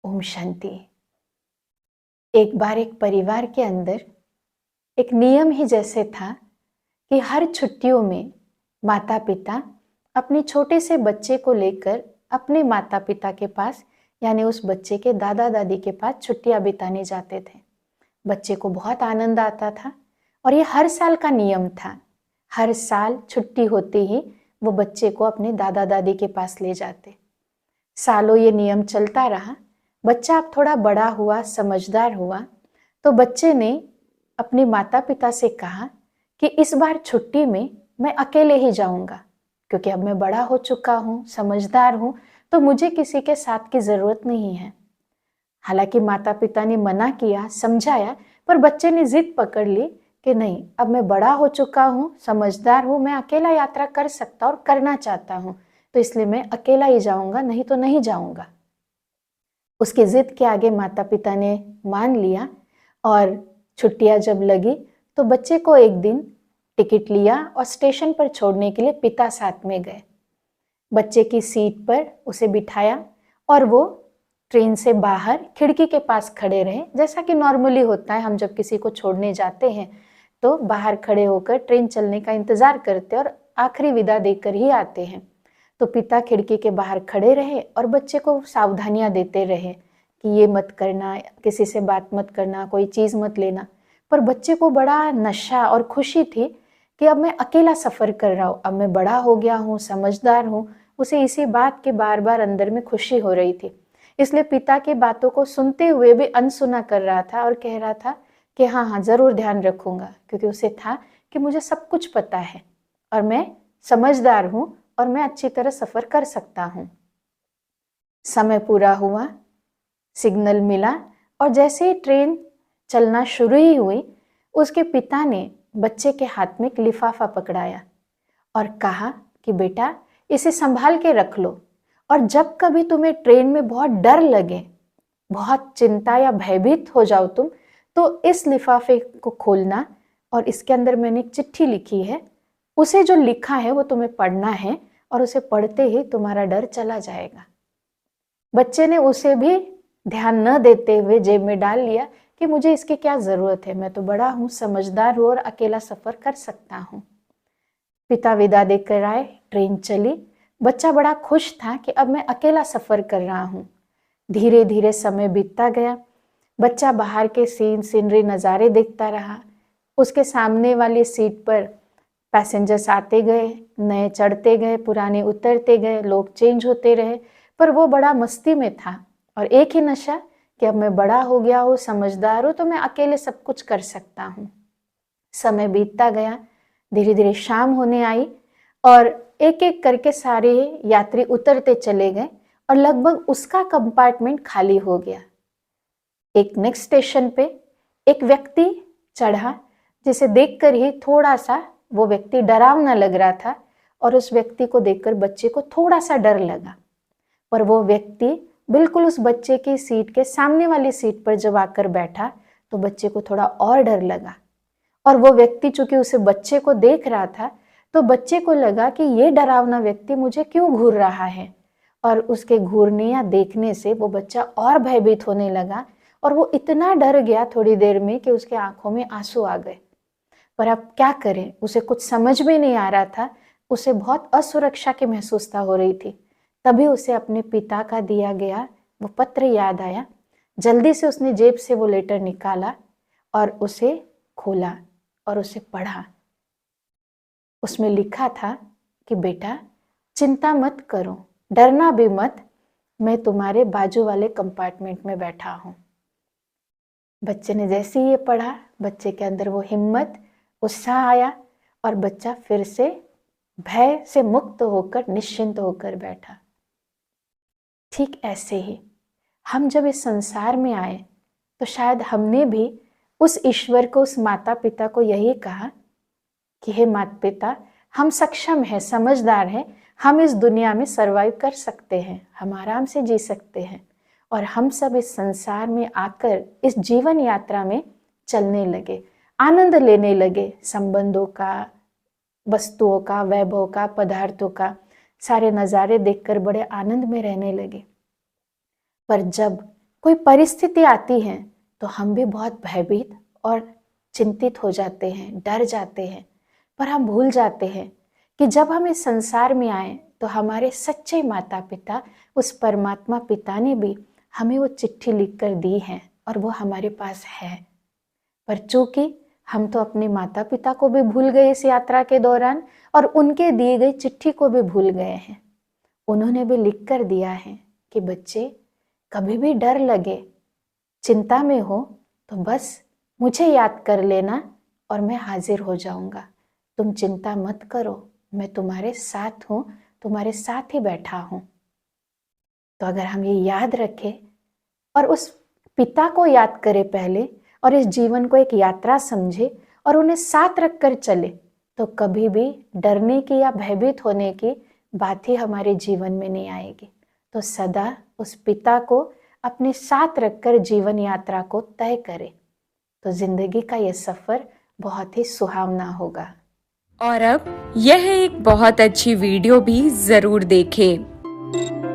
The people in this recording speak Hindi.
ओम शांति। एक बार एक परिवार के अंदर एक नियम ही जैसे था कि हर छुट्टियों में माता पिता अपने छोटे से बच्चे को लेकर अपने माता पिता के पास यानी उस बच्चे के दादा दादी के पास छुट्टियां बिताने जाते थे। बच्चे को बहुत आनंद आता था और ये हर साल का नियम था। हर साल छुट्टी होते ही वो बच्चे को अपने दादा दादी के पास ले जाते। सालों ये नियम चलता रहा। बच्चा अब थोड़ा बड़ा हुआ, समझदार हुआ, तो बच्चे ने अपने माता पिता से कहा कि इस बार छुट्टी में मैं अकेले ही जाऊंगा, क्योंकि अब मैं बड़ा हो चुका हूँ, समझदार हूँ, तो मुझे किसी के साथ की ज़रूरत नहीं है। हालांकि माता पिता ने मना किया, समझाया, पर बच्चे ने जिद पकड़ ली कि नहीं, अब मैं बड़ा हो चुका हूँ, समझदार हूँ, मैं अकेला यात्रा कर सकता और करना चाहता हूँ, तो इसलिए मैं अकेला ही जाऊंगा, नहीं तो नहीं जाऊंगा। उसके जिद के आगे माता पिता ने मान लिया और छुट्टियां जब लगी तो बच्चे को एक दिन टिकट लिया और स्टेशन पर छोड़ने के लिए पिता साथ में गए। बच्चे की सीट पर उसे बिठाया और वो ट्रेन से बाहर खिड़की के पास खड़े रहे। जैसा कि नॉर्मली होता है, हम जब किसी को छोड़ने जाते हैं तो बाहर खड़े होकर ट्रेन चलने का इंतजार करते और आखिरी विदा देकर ही आते हैं। तो पिता खिड़की के बाहर खड़े रहे और बच्चे को सावधानियां देते रहे कि ये मत करना, किसी से बात मत करना, कोई चीज़ मत लेना। पर बच्चे को बड़ा नशा और खुशी थी कि अब मैं अकेला सफ़र कर रहा हूँ, अब मैं बड़ा हो गया हूँ, समझदार हूँ। उसे इसी बात के बार बार अंदर में खुशी हो रही थी। इसलिए पिता की बातों को सुनते हुए भी अनसुना कर रहा था और कह रहा था कि हाँ हाँ ज़रूर ध्यान रखूँगा, क्योंकि उसे था कि मुझे सब कुछ पता है और मैं समझदार हूँ और मैं अच्छी तरह सफ़र कर सकता हूँ। समय पूरा हुआ, सिग्नल मिला और जैसे ही ट्रेन चलना शुरू ही हुई, उसके पिता ने बच्चे के हाथ में एक लिफाफा पकड़ाया और कहा कि बेटा, इसे संभाल के रख लो और जब कभी तुम्हें ट्रेन में बहुत डर लगे, बहुत चिंता या भयभीत हो जाओ तुम, तो इस लिफाफे को खोलना और इसके अंदर मैंने एक चिट्ठी लिखी है, उसे जो लिखा है वो तुम्हें पढ़ना है और उसे पढ़ते ही तुम्हारा डर चला जाएगा। बच्चे ने उसे भी ध्यान न देते हुए जेब में डाल लिया कि मुझे इसकी क्या ज़रूरत है, मैं तो बड़ा हूँ, समझदार हूँ और अकेला सफ़र कर सकता हूँ। पिता विदा देकर आए, ट्रेन चली। बच्चा बड़ा खुश था कि अब मैं अकेला सफ़र कर रहा हूँ। धीरे धीरे समय बीतता गया। बच्चा बाहर के सीनरी नज़ारे देखता रहा। उसके सामने वाली सीट पर पैसेंजर्स आते गए, नए चढ़ते गए, पुराने उतरते गए, लोग चेंज होते रहे, पर वो बड़ा मस्ती में था और एक ही नशा कि अब मैं बड़ा हो गया हूँ, समझदार हूँ, तो मैं अकेले सब कुछ कर सकता हूँ। समय बीतता गया, धीरे धीरे शाम होने आई और एक एक करके सारे यात्री उतरते चले गए और लगभग उसका कंपार्टमेंट खाली हो गया। एक नेक्स्ट स्टेशन पे एक व्यक्ति चढ़ा, जिसे देखकर ही थोड़ा सा वो व्यक्ति डरावना लग रहा था और उस व्यक्ति को देखकर बच्चे को थोड़ा सा डर लगा। पर वो व्यक्ति बिल्कुल उस बच्चे की सीट के सामने वाली सीट पर जब आकर बैठा तो बच्चे को थोड़ा और डर लगा। और वो व्यक्ति चूंकि उसे बच्चे को देख रहा था तो बच्चे को लगा कि ये डरावना व्यक्ति मुझे क्यों घूर रहा है, और उसके घूरने या देखने से वो बच्चा और भयभीत होने लगा और वो इतना डर गया थोड़ी देर में कि उसके आंखों में आंसू आ गए। पर अब क्या करें, उसे कुछ समझ में नहीं आ रहा था। उसे बहुत असुरक्षा की महसूसता हो रही थी। तभी उसे अपने पिता का दिया गया वो पत्र याद आया। जल्दी से उसने जेब से वो लेटर निकाला और उसे खोला और उसे पढ़ा। उसमें लिखा था कि बेटा, चिंता मत करो, डरना भी मत, मैं तुम्हारे बाजू वाले कंपार्टमेंट में बैठा हूँ। बच्चे ने जैसे ही ये पढ़ा, बच्चे के अंदर वो हिम्मत, उत्साह आया और बच्चा फिर से भय से मुक्त होकर निश्चिंत होकर बैठा। ठीक ऐसे ही हम जब इस संसार में आए तो शायद हमने भी उस ईश्वर को, उस माता पिता को यही कहा कि हे माता पिता, हम सक्षम हैं, समझदार हैं, हम इस दुनिया में सरवाइव कर सकते हैं, हम आराम से जी सकते हैं। और हम सब इस संसार में आकर इस जीवन यात्रा में चलने लगे, आनंद लेने लगे, संबंधों का, वस्तुओं का, वैभव का, पदार्थों का, सारे नज़ारे देखकर बड़े आनंद में रहने लगे। पर जब कोई परिस्थिति आती है तो हम भी बहुत भयभीत और चिंतित हो जाते हैं, डर जाते हैं, पर हम भूल जाते हैं कि जब हम इस संसार में आए तो हमारे सच्चे माता पिता, उस परमात्मा पिता ने भी हमें वो चिट्ठी लिखकर दी है और वो हमारे पास है। पर चूंकि हम तो अपने माता पिता को भी भूल गए इस यात्रा के दौरान और उनके दिए गई चिट्ठी को भी भूल गए हैं। उन्होंने भी लिख कर दिया है कि बच्चे, कभी भी डर लगे, चिंता में हो तो बस मुझे याद कर लेना और मैं हाजिर हो जाऊंगा। तुम चिंता मत करो, मैं तुम्हारे साथ हूँ, तुम्हारे साथ ही बैठा हूँ। तो अगर हम ये याद रखें और उस पिता को याद करें पहले और इस जीवन को एक यात्रा समझे और उन्हें साथ रखकर चले, तो कभी भी डरने की या भयभीत होने की बात ही हमारे जीवन में नहीं आएगी। तो सदा उस पिता को अपने साथ रखकर जीवन यात्रा को तय करें, तो जिंदगी का यह सफर बहुत ही सुहावना होगा। और अब यह एक बहुत अच्छी वीडियो भी जरूर देखें।